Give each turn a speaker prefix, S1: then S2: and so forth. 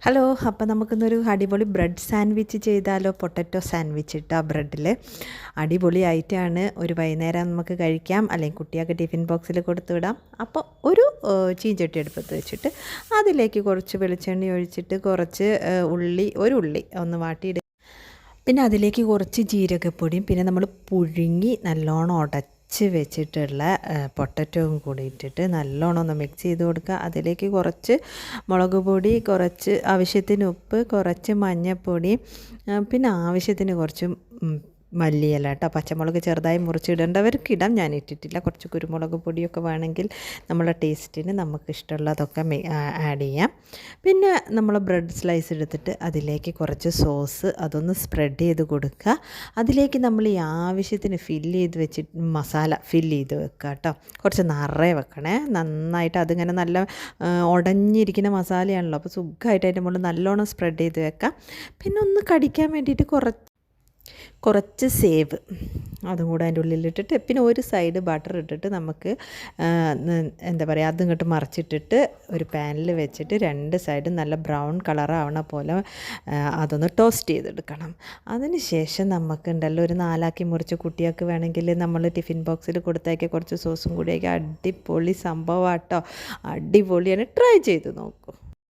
S1: Hello, അപ്പോൾ നമുക്കിന്നൊരു അടിപൊളി ബ്രെഡ് സാൻഡ്വിച്ച് ചെയ്താലോ? പൊട്ടറ്റോ സാൻഡ്വിച്ച് ഇട്ട് ആ ബ്രെഡിൽ അടിപൊളിയായിട്ടാണ്. ഒരു വൈകുന്നേരം നമുക്ക് കഴിക്കാം, അല്ലെങ്കിൽ കുട്ടിയൊക്കെ ടിഫിൻ ബോക്സിൽ കൊടുത്തു വിടാം. അപ്പോൾ ഒരു ചീഞ്ചട്ടി അടുപ്പത്ത് വെച്ചിട്ട് അതിലേക്ക് കുറച്ച് വെളിച്ചെണ്ണ ഒഴിച്ചിട്ട് കുറച്ച് ഒരു ഉള്ളി ഒന്ന് വാട്ടിയിടുക. പിന്നെ അതിലേക്ക് കുറച്ച് ജീരകപ്പൊടിയും പിന്നെ നമ്മൾ പുഴുങ്ങി നല്ലോണം വെച്ചിട്ടുള്ള പൊട്ടറ്റോയും കൂടി ഇട്ടിട്ട് നല്ലോണം ഒന്ന് മിക്സ് ചെയ്ത് കൊടുക്കുക. അതിലേക്ക് കുറച്ച് മുളക് പൊടി, കുറച്ച് ആവശ്യത്തിന് ഉപ്പ്, കുറച്ച് മഞ്ഞൾപ്പൊടി, പിന്നെ ആവശ്യത്തിന് കുറച്ച് മല്ലിയില കേട്ടോ. പച്ചമുളക് ചെറുതായി മുറിച്ചിടേണ്ടവർക്ക് ഇടാം, ഞാൻ ഇട്ടിട്ടില്ല. കുറച്ച് കുരുമുളക് പൊടിയൊക്കെ വേണമെങ്കിൽ നമ്മളെ ടേസ്റ്റിന് നമുക്ക് ഇഷ്ടമുള്ളതൊക്കെ ആഡ് ചെയ്യാം. പിന്നെ നമ്മൾ ബ്രെഡ് സ്ലൈസ് എടുത്തിട്ട് അതിലേക്ക് കുറച്ച് സോസ് അതൊന്ന് സ്പ്രെഡ് ചെയ്ത് കൊടുക്കുക. അതിലേക്ക് നമ്മൾ ഈ ആവശ്യത്തിന് ഫില്ല് ചെയ്ത് വെച്ചിട്ട് മസാല ഫില്ല് ചെയ്ത് വെക്കുക കേട്ടോ. കുറച്ച് നിറയെ വെക്കണേ, നന്നായിട്ട്. അതിങ്ങനെ നല്ല ഉടഞ്ഞിരിക്കുന്ന മസാലയാണല്ലോ, അപ്പോൾ സുഖമായിട്ട് അതിൻ്റെ മുകളിൽ നല്ലോണം സ്പ്രെഡ് ചെയ്ത് വെക്കാം. പിന്നെ ഒന്ന് കടിക്കാൻ വേണ്ടിയിട്ട് കുറച്ച് സേവ് അതും കൂടെ അതിൻ്റെ ഉള്ളിലിട്ടിട്ട്, പിന്നെ ഒരു സൈഡ് ബട്ടർ ഇട്ടിട്ട് നമുക്ക് എന്താ പറയുക, അതും ഇങ്ങോട്ട് മറിച്ചിട്ടിട്ട് ഒരു പാനിൽ വെച്ചിട്ട് രണ്ട് സൈഡും നല്ല ബ്രൗൺ കളറാവണ പോലെ അതൊന്ന് ടോസ്റ്റ് ചെയ്തെടുക്കണം. അതിന് ശേഷം നമുക്കുണ്ടല്ലോ ഒരു നാലാക്കി മുറിച്ച് കുട്ടികൾക്ക് വേണമെങ്കിൽ നമ്മൾ ടിഫിൻ ബോക്സിൽ കൊടുത്തേക്ക് കുറച്ച് സോസും കൂടിയൊക്കെ അടിപൊളി സംഭവം കേട്ടോ. അടിപൊളിയാണ്, ട്രൈ ചെയ്ത് നോക്കൂ.